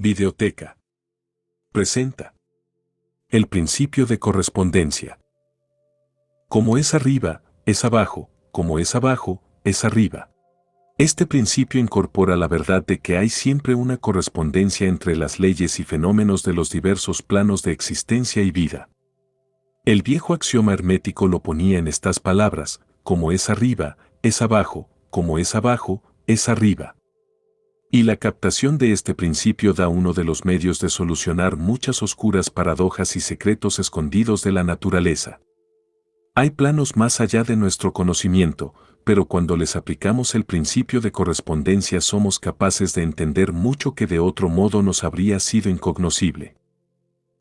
Videoteca. Presenta. El principio de correspondencia. Como es arriba, es abajo, como es abajo, es arriba. Este principio incorpora la verdad de que hay siempre una correspondencia entre las leyes y fenómenos de los diversos planos de existencia y vida. El viejo axioma hermético lo ponía en estas palabras: como es arriba, es abajo, como es abajo, es arriba. Y la captación de este principio da uno de los medios de solucionar muchas oscuras paradojas y secretos escondidos de la naturaleza. Hay planos más allá de nuestro conocimiento, pero cuando les aplicamos el principio de correspondencia somos capaces de entender mucho que de otro modo nos habría sido incognoscible.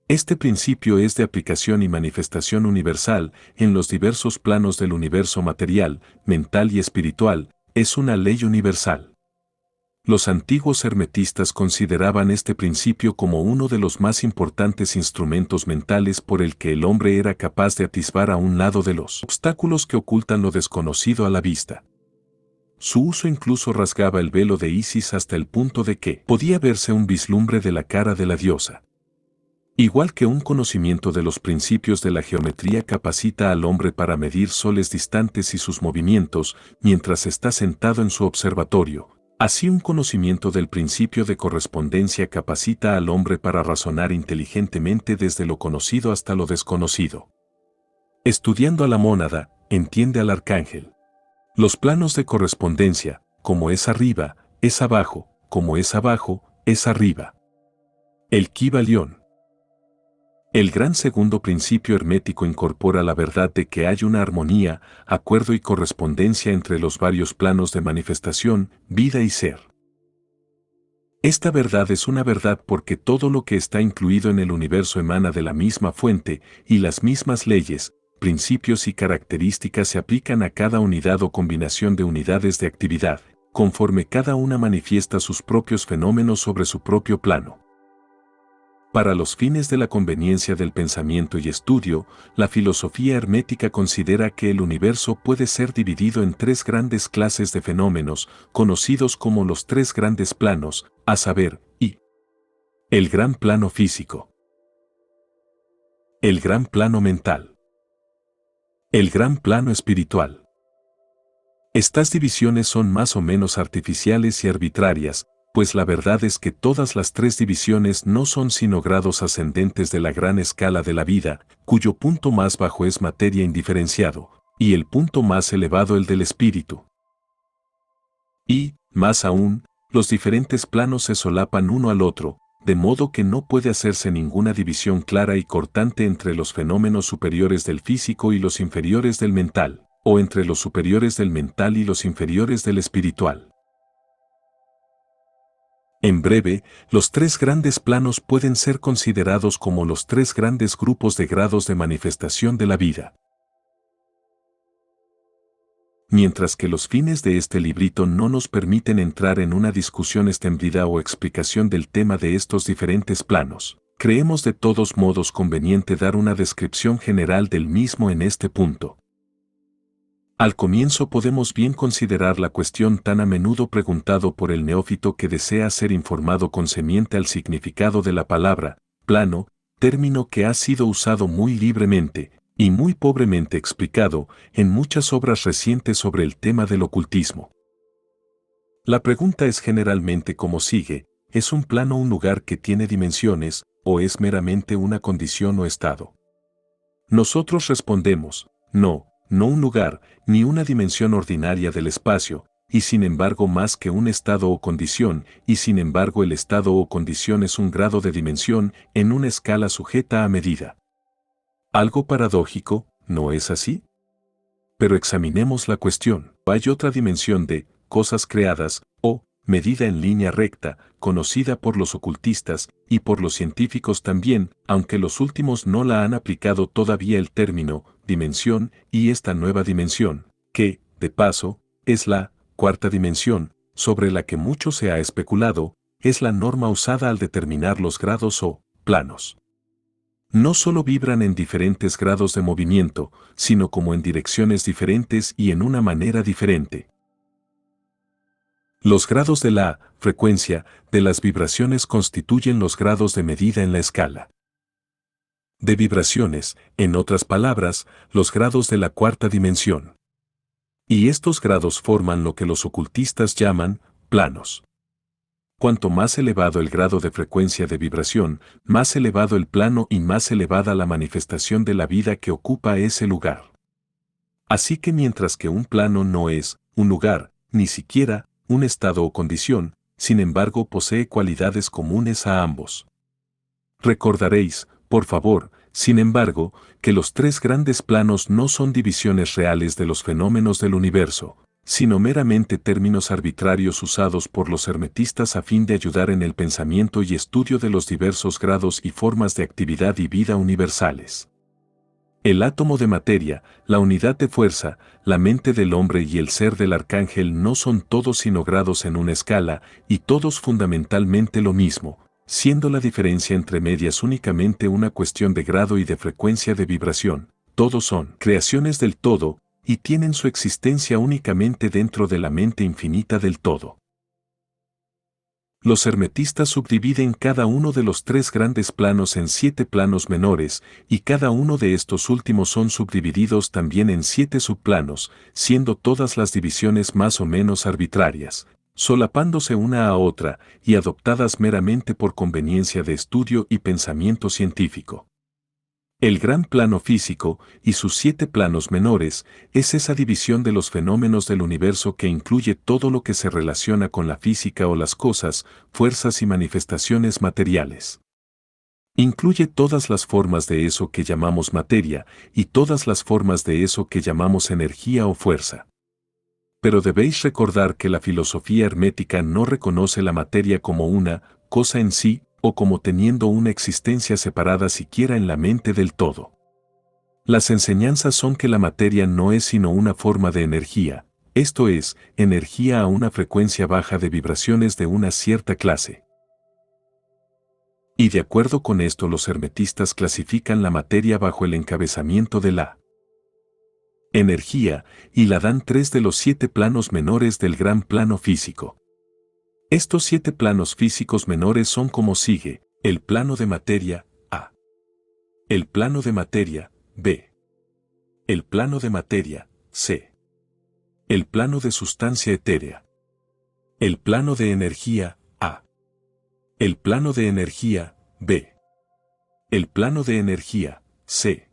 Este principio es de aplicación y manifestación universal en los diversos planos del universo material, mental y espiritual. Es una ley universal. Los antiguos hermetistas consideraban este principio como uno de los más importantes instrumentos mentales por el que el hombre era capaz de atisbar a un lado de los obstáculos que ocultan lo desconocido a la vista. Su uso incluso rasgaba el velo de Isis hasta el punto de que podía verse un vislumbre de la cara de la diosa. Igual que un conocimiento de los principios de la geometría capacita al hombre para medir soles distantes y sus movimientos mientras está sentado en su observatorio, así un conocimiento del principio de correspondencia capacita al hombre para razonar inteligentemente desde lo conocido hasta lo desconocido. Estudiando a la mónada, entiende al arcángel. Los planos de correspondencia, como es arriba, es abajo, como es abajo, es arriba. El Kybalión. El gran segundo principio hermético incorpora la verdad de que hay una armonía, acuerdo y correspondencia entre los varios planos de manifestación, vida y ser. Esta verdad es una verdad porque todo lo que está incluido en el universo emana de la misma fuente y las mismas leyes, principios y características se aplican a cada unidad o combinación de unidades de actividad, conforme cada una manifiesta sus propios fenómenos sobre su propio plano. Para los fines de la conveniencia del pensamiento y estudio, la filosofía hermética considera que el universo puede ser dividido en tres grandes clases de fenómenos, conocidos como los tres grandes planos, a saber, el gran plano físico, el gran plano mental, el gran plano espiritual. Estas divisiones son más o menos artificiales y arbitrarias, pues la verdad es que todas las tres divisiones no son sino grados ascendentes de la gran escala de la vida, cuyo punto más bajo es materia indiferenciado, y el punto más elevado el del espíritu. Y, más aún, los diferentes planos se solapan uno al otro, de modo que no puede hacerse ninguna división clara y cortante entre los fenómenos superiores del físico y los inferiores del mental, o entre los superiores del mental y los inferiores del espiritual. En breve, los tres grandes planos pueden ser considerados como los tres grandes grupos de grados de manifestación de la vida. Mientras que los fines de este librito no nos permiten entrar en una discusión extendida o explicación del tema de estos diferentes planos, creemos de todos modos conveniente dar una descripción general del mismo en este punto. Al comienzo podemos bien considerar la cuestión tan a menudo preguntado por el neófito que desea ser informado concerniente al significado de la palabra plano, término que ha sido usado muy libremente y muy pobremente explicado en muchas obras recientes sobre el tema del ocultismo. La pregunta es generalmente como sigue: ¿es un plano un lugar que tiene dimensiones, o es meramente una condición o estado? Nosotros respondemos, no un lugar, ni una dimensión ordinaria del espacio, y sin embargo más que un estado o condición, y sin embargo el estado o condición es un grado de dimensión en una escala sujeta a medida. Algo paradójico, ¿no es así? Pero examinemos la cuestión. Hay otra dimensión de cosas creadas, o medida en línea recta, conocida por los ocultistas y por los científicos también, aunque los últimos no la han aplicado todavía el término dimensión, y esta nueva dimensión, que, de paso, es la cuarta dimensión, sobre la que mucho se ha especulado, es la norma usada al determinar los grados o planos. No solo vibran en diferentes grados de movimiento, sino como en direcciones diferentes y en una manera diferente. Los grados de la frecuencia de las vibraciones constituyen los grados de medida en la escala de vibraciones, en otras palabras, los grados de la cuarta dimensión. Y estos grados forman lo que los ocultistas llaman planos. Cuanto más elevado el grado de frecuencia de vibración, más elevado el plano y más elevada la manifestación de la vida que ocupa ese lugar. Así que mientras que un plano no es un lugar, ni siquiera un estado o condición, sin embargo posee cualidades comunes a ambos. Recordaréis, por favor, sin embargo, que los tres grandes planos no son divisiones reales de los fenómenos del universo, sino meramente términos arbitrarios usados por los hermetistas a fin de ayudar en el pensamiento y estudio de los diversos grados y formas de actividad y vida universales. El átomo de materia, la unidad de fuerza, la mente del hombre y el ser del arcángel no son todos sino grados en una escala, y todos fundamentalmente lo mismo, siendo la diferencia entre medias únicamente una cuestión de grado y de frecuencia de vibración. Todos son creaciones del todo, y tienen su existencia únicamente dentro de la mente infinita del todo. Los hermetistas subdividen cada uno de los tres grandes planos en 7 planos menores, y cada uno de estos últimos son subdivididos también en 7 subplanos, siendo todas las divisiones más o menos arbitrarias, solapándose una a otra y adoptadas meramente por conveniencia de estudio y pensamiento científico. El gran plano físico, y sus 7 planos menores, es esa división de los fenómenos del universo que incluye todo lo que se relaciona con la física o las cosas, fuerzas y manifestaciones materiales. Incluye todas las formas de eso que llamamos materia, y todas las formas de eso que llamamos energía o fuerza. Pero debéis recordar que la filosofía hermética no reconoce la materia como una cosa en sí, o como teniendo una existencia separada siquiera en la mente del todo. Las enseñanzas son que la materia no es sino una forma de energía, esto es, energía a una frecuencia baja de vibraciones de una cierta clase. Y de acuerdo con esto los hermetistas clasifican la materia bajo el encabezamiento de la energía, y la dan 3 de los 7 planos menores del gran plano físico. Estos 7 planos físicos menores son como sigue: el plano de materia, A. El plano de materia, B. El plano de materia, C. El plano de sustancia etérea. El plano de energía, A. El plano de energía, B. El plano de energía, C.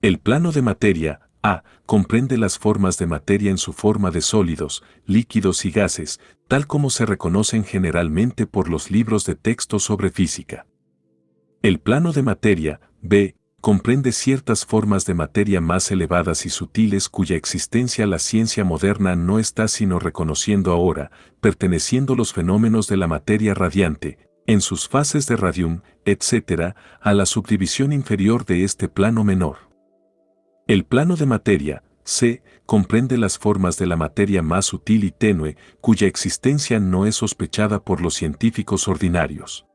El plano de materia, A, comprende las formas de materia en su forma de sólidos, líquidos y gases, tal como se reconocen generalmente por los libros de texto sobre física. El plano de materia, B, comprende ciertas formas de materia más elevadas y sutiles cuya existencia la ciencia moderna no está sino reconociendo ahora, perteneciendo los fenómenos de la materia radiante, en sus fases de radium, etc., a la subdivisión inferior de este plano menor. El plano de materia, C, comprende las formas de la materia más sutil y tenue, cuya existencia no es sospechada por los científicos ordinarios.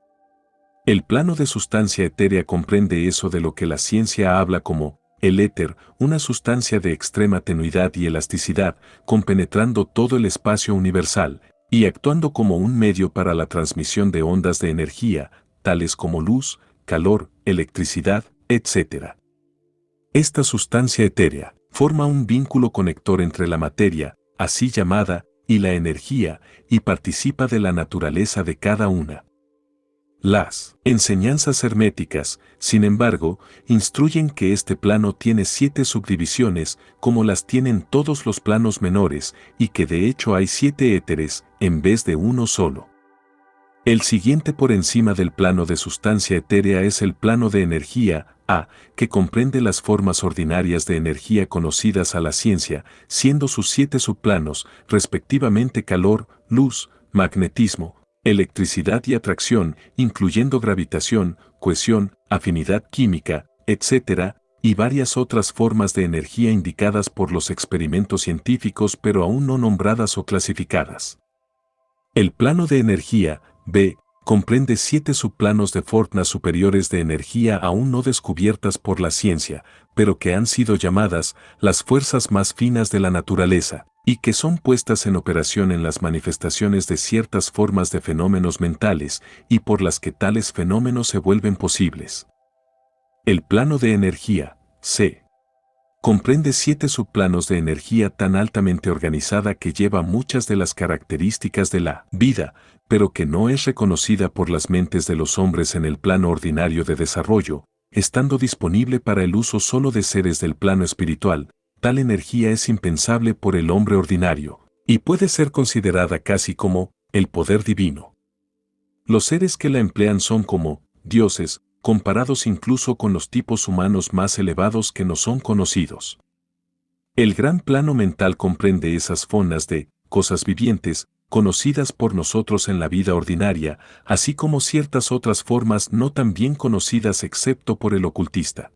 El plano de sustancia etérea comprende eso de lo que la ciencia habla como el éter, una sustancia de extrema tenuidad y elasticidad, compenetrando todo el espacio universal, y actuando como un medio para la transmisión de ondas de energía, tales como luz, calor, electricidad, etc. Esta sustancia etérea forma un vínculo conector entre la materia, así llamada, y la energía, y participa de la naturaleza de cada una. Las enseñanzas herméticas, sin embargo, instruyen que este plano tiene 7 subdivisiones, como las tienen todos los planos menores, y que de hecho hay 7 éteres, en vez de uno solo. El siguiente por encima del plano de sustancia etérea es el plano de energía, A, que comprende las formas ordinarias de energía conocidas a la ciencia, siendo sus 7 subplanos, respectivamente calor, luz, magnetismo, electricidad y atracción, incluyendo gravitación, cohesión, afinidad química, etc., y varias otras formas de energía indicadas por los experimentos científicos pero aún no nombradas o clasificadas. El plano de energía, B, comprende 7 subplanos de formas superiores de energía aún no descubiertas por la ciencia, pero que han sido llamadas las fuerzas más finas de la naturaleza, y que son puestas en operación en las manifestaciones de ciertas formas de fenómenos mentales, y por las que tales fenómenos se vuelven posibles. El plano de energía, C. Comprende 7 subplanos de energía tan altamente organizada que lleva muchas de las características de la vida, pero que no es reconocida por las mentes de los hombres en el plano ordinario de desarrollo, estando disponible para el uso solo de seres del plano espiritual. Tal energía es impensable por el hombre ordinario, y puede ser considerada casi como el poder divino. Los seres que la emplean son como dioses, comparados incluso con los tipos humanos más elevados que nos son conocidos. El gran plano mental comprende esas formas de cosas vivientes, conocidas por nosotros en la vida ordinaria, así como ciertas otras formas no tan bien conocidas excepto por el ocultista.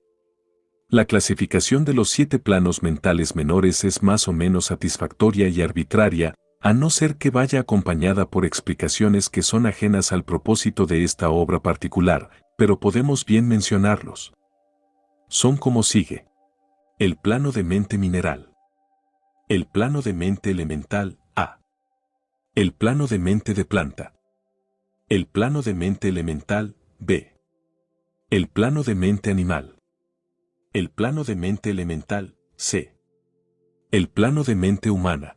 La clasificación de los 7 planos mentales menores es más o menos satisfactoria y arbitraria, a no ser que vaya acompañada por explicaciones que son ajenas al propósito de esta obra particular, pero podemos bien mencionarlos. Son como sigue. El plano de mente mineral. El plano de mente elemental, A. El plano de mente de planta. El plano de mente elemental, B. El plano de mente animal. El plano de mente elemental, C. El plano de mente humana.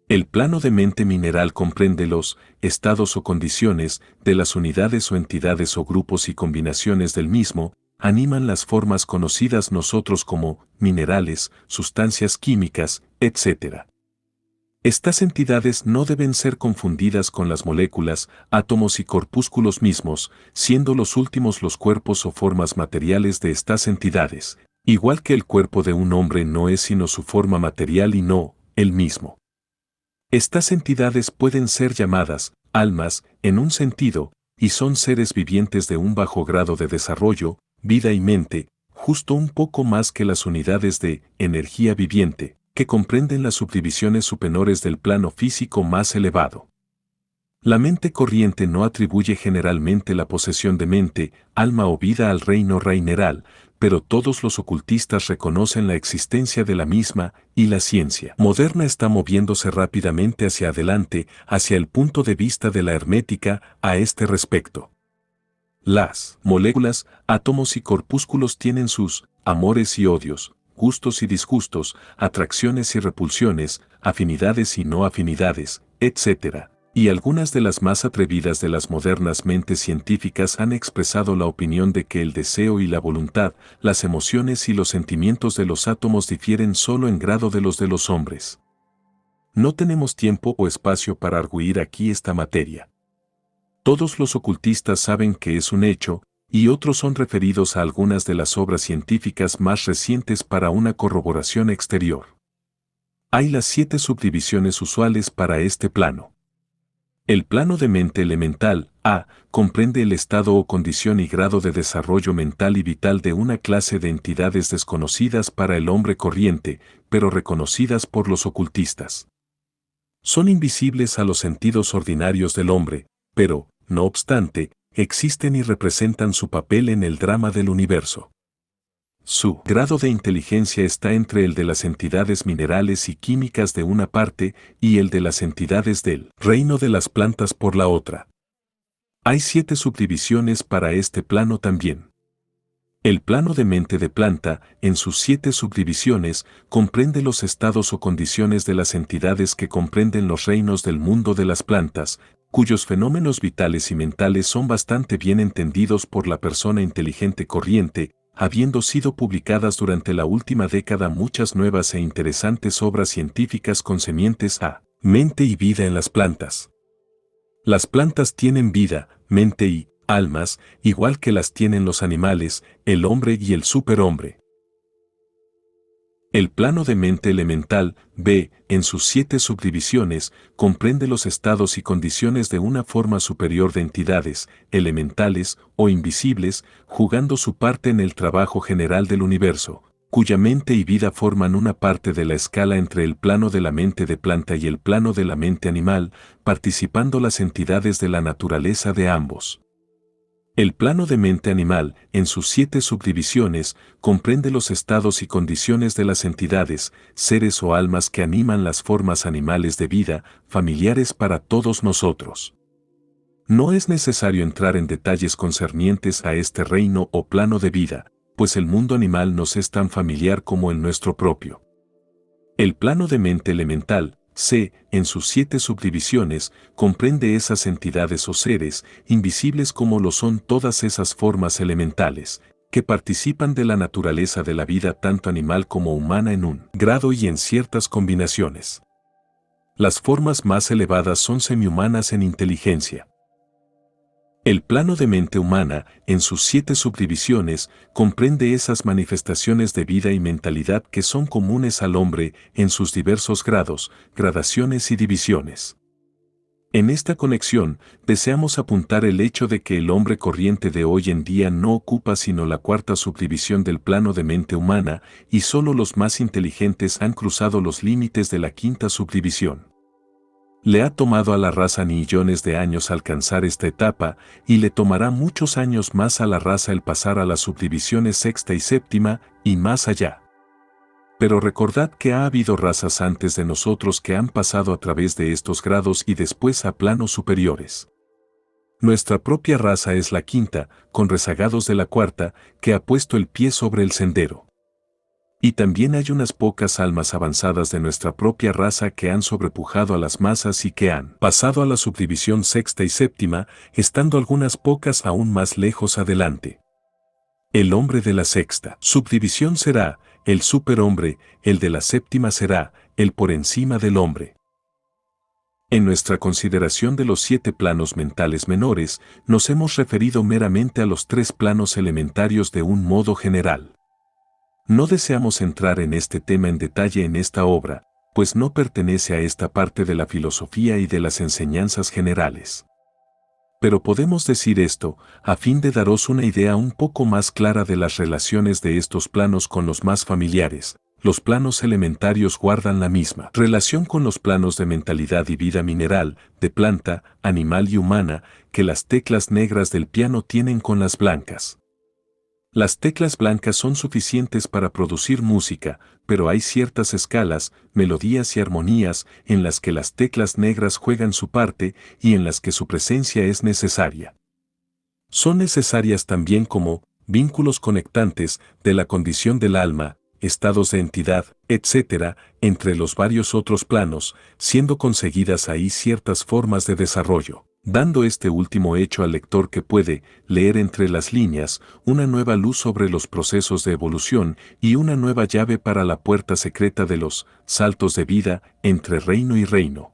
El plano de mente mineral comprende los estados o condiciones de las unidades o entidades o grupos y combinaciones del mismo, animan las formas conocidas nosotros como minerales, sustancias químicas, etc. Estas entidades no deben ser confundidas con las moléculas, átomos y corpúsculos mismos, siendo los últimos los cuerpos o formas materiales de estas entidades, igual que el cuerpo de un hombre no es sino su forma material y no el mismo. Estas entidades pueden ser llamadas almas, en un sentido, y son seres vivientes de un bajo grado de desarrollo, vida y mente, justo un poco más que las unidades de energía viviente, que comprenden las subdivisiones superiores del plano físico más elevado. La mente corriente no atribuye generalmente la posesión de mente, alma o vida al reino reineral, pero todos los ocultistas reconocen la existencia de la misma, y la ciencia moderna está moviéndose rápidamente hacia adelante, hacia el punto de vista de la hermética, a este respecto. Las moléculas, átomos y corpúsculos tienen sus amores y odios, gustos y disgustos, atracciones y repulsiones, afinidades y no afinidades, etc. Y algunas de las más atrevidas de las modernas mentes científicas han expresado la opinión de que el deseo y la voluntad, las emociones y los sentimientos de los átomos difieren solo en grado de los hombres. No tenemos tiempo o espacio para arguir aquí esta materia. Todos los ocultistas saben que es un hecho, y otros son referidos a algunas de las obras científicas más recientes para una corroboración exterior. Hay las 7 subdivisiones usuales para este plano. El plano de mente elemental, A, comprende el estado o condición y grado de desarrollo mental y vital de una clase de entidades desconocidas para el hombre corriente, pero reconocidas por los ocultistas. Son invisibles a los sentidos ordinarios del hombre, pero, no obstante, existen y representan su papel en el drama del universo. Su grado de inteligencia está entre el de las entidades minerales y químicas de una parte y el de las entidades del reino de las plantas por la otra. Hay 7 subdivisiones para este plano también. El plano de mente de planta, en sus 7 subdivisiones, comprende los estados o condiciones de las entidades que comprenden los reinos del mundo de las plantas, cuyos fenómenos vitales y mentales son bastante bien entendidos por la persona inteligente corriente, habiendo sido publicadas durante la última década muchas nuevas e interesantes obras científicas concernientes a mente y vida en las plantas. Las plantas tienen vida, mente y almas, igual que las tienen los animales, el hombre y el superhombre. El plano de mente elemental, B, en sus 7 subdivisiones, comprende los estados y condiciones de una forma superior de entidades, elementales o invisibles, jugando su parte en el trabajo general del universo, cuya mente y vida forman una parte de la escala entre el plano de la mente de planta y el plano de la mente animal, participando las entidades de la naturaleza de ambos. El plano de mente animal, en sus 7 subdivisiones, comprende los estados y condiciones de las entidades, seres o almas que animan las formas animales de vida, familiares para todos nosotros. No es necesario entrar en detalles concernientes a este reino o plano de vida, pues el mundo animal nos es tan familiar como el nuestro propio. El plano de mente elemental, C, en sus 7 subdivisiones, comprende esas entidades o seres, invisibles como lo son todas esas formas elementales, que participan de la naturaleza de la vida tanto animal como humana en un grado y en ciertas combinaciones. Las formas más elevadas son semihumanas en inteligencia. El plano de mente humana, en sus 7 subdivisiones, comprende esas manifestaciones de vida y mentalidad que son comunes al hombre en sus diversos grados, gradaciones y divisiones. En esta conexión, deseamos apuntar el hecho de que el hombre corriente de hoy en día no ocupa sino la 4ª subdivisión del plano de mente humana, y solo los más inteligentes han cruzado los límites de la 5ª subdivisión. Le ha tomado a la raza millones de años alcanzar esta etapa, y le tomará muchos años más a la raza el pasar a las subdivisiones 6ª y 7ª, y más allá. Pero recordad que ha habido razas antes de nosotros que han pasado a través de estos grados y después a planos superiores. Nuestra propia raza es la 5ª, con rezagados de la 4ª, que ha puesto el pie sobre el sendero. Y también hay unas pocas almas avanzadas de nuestra propia raza que han sobrepujado a las masas y que han pasado a la subdivisión 6ª y 7ª, estando algunas pocas aún más lejos adelante. El hombre de la 6ª subdivisión será el superhombre, el de la 7ª será el por encima del hombre. En nuestra consideración de los 7 planos mentales menores, nos hemos referido meramente a los 3 planos elementarios de un modo general. No deseamos entrar en este tema en detalle en esta obra, pues no pertenece a esta parte de la filosofía y de las enseñanzas generales. Pero podemos decir esto, a fin de daros una idea un poco más clara de las relaciones de estos planos con los más familiares. Los planos elementarios guardan la misma relación con los planos de mentalidad y vida mineral, de planta, animal y humana, que las teclas negras del piano tienen con las blancas. Las teclas blancas son suficientes para producir música, pero hay ciertas escalas, melodías y armonías en las que las teclas negras juegan su parte y en las que su presencia es necesaria. Son necesarias también como vínculos conectantes de la condición del alma, estados de entidad, etc., entre los varios otros planos, siendo conseguidas ahí ciertas formas de desarrollo, dando este último hecho al lector que puede leer entre las líneas una nueva luz sobre los procesos de evolución y una nueva llave para la puerta secreta de los saltos de vida entre reino y reino.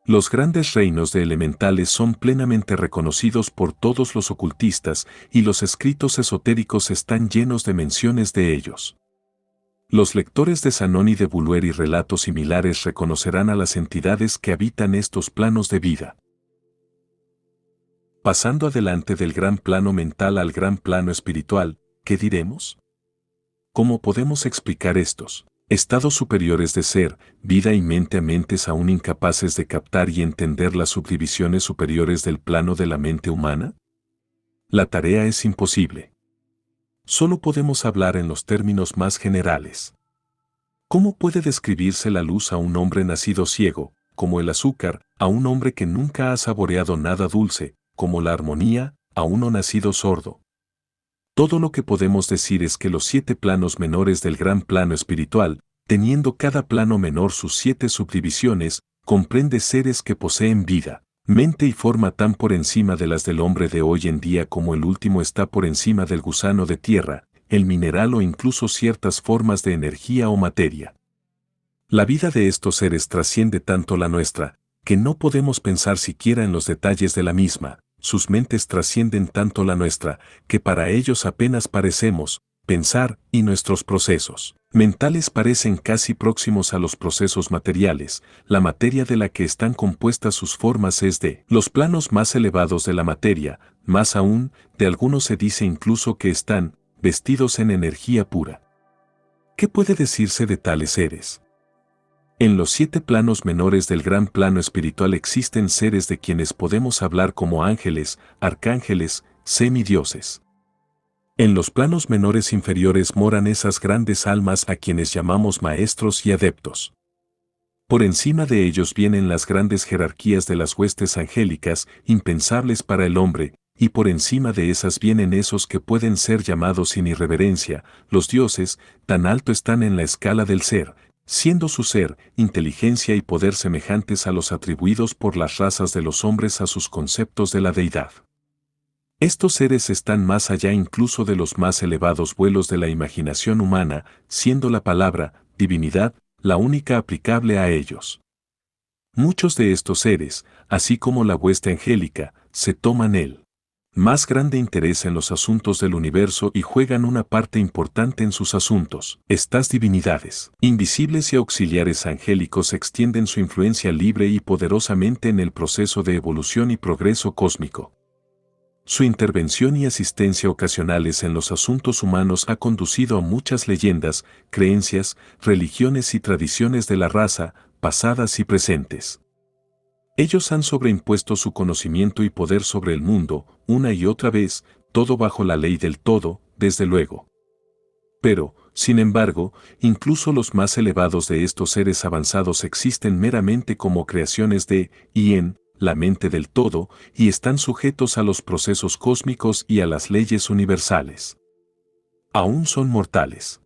Los grandes reinos de elementales son plenamente reconocidos por todos los ocultistas y los escritos esotéricos están llenos de menciones de ellos. Los lectores de Sanón y de Buluer y relatos similares reconocerán a las entidades que habitan estos planos de vida. Pasando adelante del gran plano mental al gran plano espiritual, ¿qué diremos? ¿Cómo podemos explicar estos estados superiores de ser, vida y mente a mentes aún incapaces de captar y entender las subdivisiones superiores del plano de la mente humana? La tarea es imposible. Solo podemos hablar en los términos más generales. ¿Cómo puede describirse la luz a un hombre nacido ciego, como el azúcar, a un hombre que nunca ha saboreado nada dulce, como la armonía, a uno nacido sordo? Todo lo que podemos decir es que los 7 planos menores del gran plano espiritual, teniendo cada plano menor sus 7 subdivisiones, comprende seres que poseen vida, mente y forma tan por encima de las del hombre de hoy en día como el último está por encima del gusano de tierra, el mineral o incluso ciertas formas de energía o materia. La vida de estos seres trasciende tanto la nuestra, que no podemos pensar siquiera en los detalles de la misma. Sus mentes trascienden tanto la nuestra, que para ellos apenas parecemos pensar, y nuestros procesos mentales parecen casi próximos a los procesos materiales. La materia de la que están compuestas sus formas es de los planos más elevados de la materia, más aún, de algunos se dice incluso que están vestidos en energía pura. ¿Qué puede decirse de tales seres? En los 7 planos menores del gran plano espiritual existen seres de quienes podemos hablar como ángeles, arcángeles, semidioses. En los planos menores inferiores moran esas grandes almas a quienes llamamos maestros y adeptos. Por encima de ellos vienen las grandes jerarquías de las huestes angélicas, impensables para el hombre, y por encima de esas vienen esos que pueden ser llamados sin irreverencia, los dioses, tan alto están en la escala del ser, siendo su ser, inteligencia y poder semejantes a los atribuidos por las razas de los hombres a sus conceptos de la deidad. Estos seres están más allá incluso de los más elevados vuelos de la imaginación humana, siendo la palabra, divinidad, la única aplicable a ellos. Muchos de estos seres, así como la hueste angélica, se toman el más grande interés en los asuntos del universo y juegan una parte importante en sus asuntos. Estas divinidades, invisibles y auxiliares angélicos, extienden su influencia libre y poderosamente en el proceso de evolución y progreso cósmico. Su intervención y asistencia ocasionales en los asuntos humanos ha conducido a muchas leyendas, creencias, religiones y tradiciones de la raza, pasadas y presentes. Ellos han sobreimpuesto su conocimiento y poder sobre el mundo, una y otra vez, todo bajo la ley del todo, desde luego. Pero, sin embargo, incluso los más elevados de estos seres avanzados existen meramente como creaciones de, y en, la mente del todo, y están sujetos a los procesos cósmicos y a las leyes universales. Aún son mortales.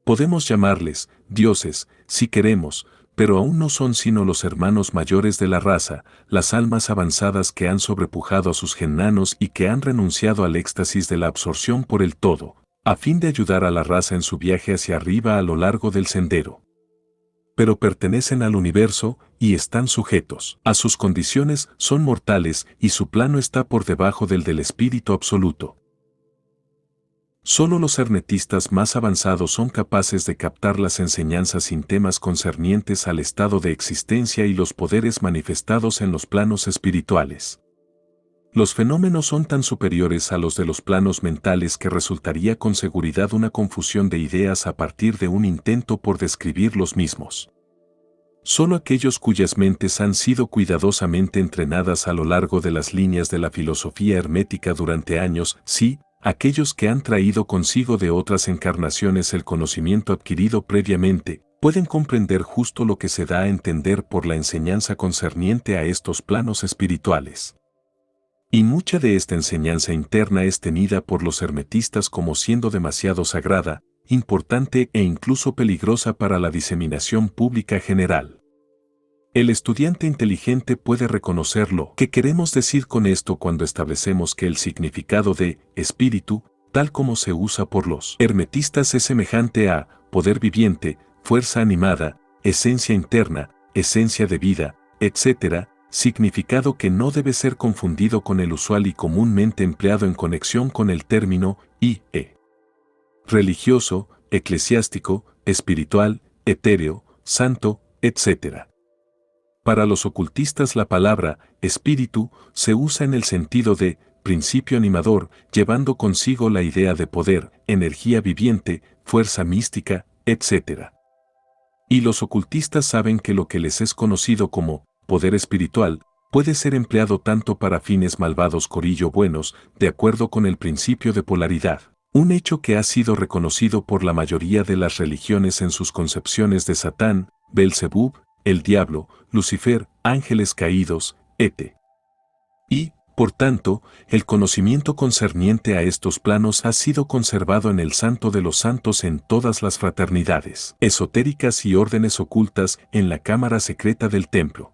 Podemos llamarles dioses, si queremos, pero aún no son sino los hermanos mayores de la raza, las almas avanzadas que han sobrepujado a sus genanos y que han renunciado al éxtasis de la absorción por el todo, a fin de ayudar a la raza en su viaje hacia arriba a lo largo del sendero. Pero pertenecen al universo y están sujetos a sus condiciones, son mortales y su plano está por debajo del espíritu absoluto. Solo los hermetistas más avanzados son capaces de captar las enseñanzas sin temas concernientes al estado de existencia y los poderes manifestados en los planos espirituales. Los fenómenos son tan superiores a los de los planos mentales que resultaría con seguridad una confusión de ideas a partir de un intento por describir los mismos. Solo aquellos cuyas mentes han sido cuidadosamente entrenadas a lo largo de las líneas de la filosofía hermética durante años, sí, aquellos que han traído consigo de otras encarnaciones el conocimiento adquirido previamente, pueden comprender justo lo que se da a entender por la enseñanza concerniente a estos planos espirituales. Y mucha de esta enseñanza interna es tenida por los hermetistas como siendo demasiado sagrada, importante e incluso peligrosa para la diseminación pública general. El estudiante inteligente puede reconocer lo que queremos decir con esto cuando establecemos que el significado de espíritu, tal como se usa por los hermetistas, es semejante a poder viviente, fuerza animada, esencia interna, esencia de vida, etc., significado que no debe ser confundido con el usual y comúnmente empleado en conexión con el término religioso, eclesiástico, espiritual, etéreo, santo, etc. Para los ocultistas la palabra espíritu se usa en el sentido de principio animador, llevando consigo la idea de poder, energía viviente, fuerza mística, etc. Y los ocultistas saben que lo que les es conocido como poder espiritual puede ser empleado tanto para fines malvados corillo buenos, de acuerdo con el principio de polaridad, un hecho que ha sido reconocido por la mayoría de las religiones en sus concepciones de Satán, Belzebub, el diablo, Lucifer, ángeles caídos, etc. Y, por tanto, el conocimiento concerniente a estos planos ha sido conservado en el Santo de los Santos en todas las fraternidades esotéricas y órdenes ocultas en la cámara secreta del templo.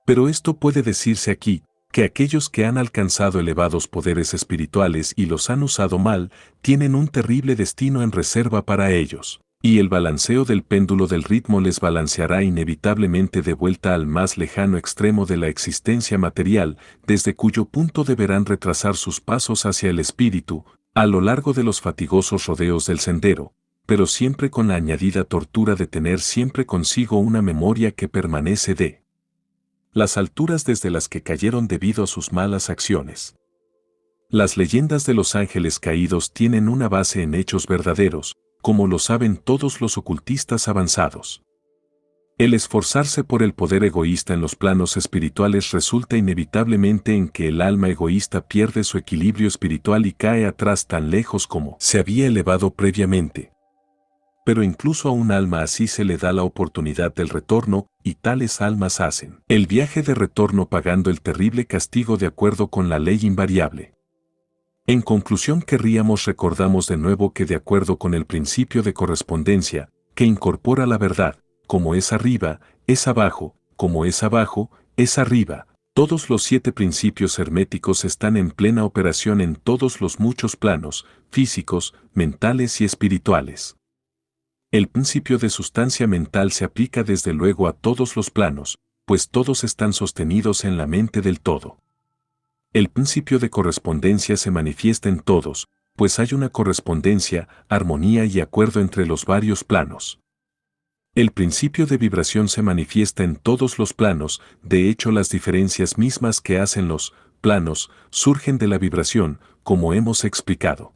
Pero esto puede decirse aquí, que aquellos que han alcanzado elevados poderes espirituales y los han usado mal, tienen un terrible destino en reserva para ellos. Y el balanceo del péndulo del ritmo les balanceará inevitablemente de vuelta al más lejano extremo de la existencia material, desde cuyo punto deberán retrasar sus pasos hacia el espíritu, a lo largo de los fatigosos rodeos del sendero, pero siempre con la añadida tortura de tener siempre consigo una memoria que permanece de las alturas desde las que cayeron debido a sus malas acciones. Las leyendas de los ángeles caídos tienen una base en hechos verdaderos, como lo saben todos los ocultistas avanzados. El esforzarse por el poder egoísta en los planos espirituales resulta inevitablemente en que el alma egoísta pierde su equilibrio espiritual y cae atrás tan lejos como se había elevado previamente. Pero incluso a un alma así se le da la oportunidad del retorno, y tales almas hacen el viaje de retorno pagando el terrible castigo de acuerdo con la ley invariable. En conclusión, recordamos de nuevo que de acuerdo con el principio de correspondencia, que incorpora la verdad, como es arriba, es abajo, como es abajo, es arriba, todos los 7 principios herméticos están en plena operación en todos los muchos planos, físicos, mentales y espirituales. El principio de sustancia mental se aplica desde luego a todos los planos, pues todos están sostenidos en la mente del todo. El principio de correspondencia se manifiesta en todos, pues hay una correspondencia, armonía y acuerdo entre los varios planos. El principio de vibración se manifiesta en todos los planos, de hecho las diferencias mismas que hacen los planos surgen de la vibración, como hemos explicado.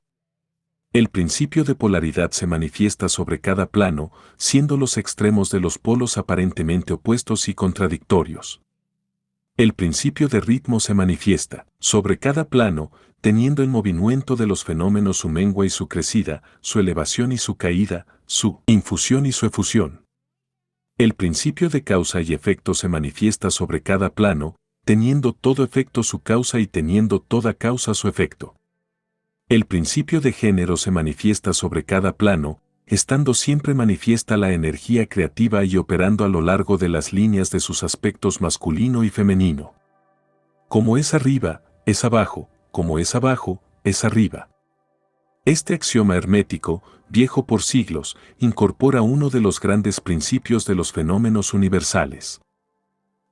El principio de polaridad se manifiesta sobre cada plano, siendo los extremos de los polos aparentemente opuestos y contradictorios. El principio de ritmo se manifiesta sobre cada plano, teniendo el movimiento de los fenómenos su mengua y su crecida, su elevación y su caída, su infusión y su efusión. El principio de causa y efecto se manifiesta sobre cada plano, teniendo todo efecto su causa y teniendo toda causa su efecto. El principio de género se manifiesta sobre cada plano, estando siempre manifiesta la energía creativa y operando a lo largo de las líneas de sus aspectos masculino y femenino. Como es arriba, es abajo, como es abajo, es arriba. Este axioma hermético, viejo por siglos, incorpora uno de los grandes principios de los fenómenos universales.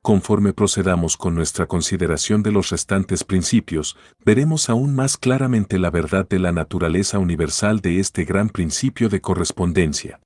Conforme procedamos con nuestra consideración de los restantes principios, veremos aún más claramente la verdad de la naturaleza universal de este gran principio de correspondencia.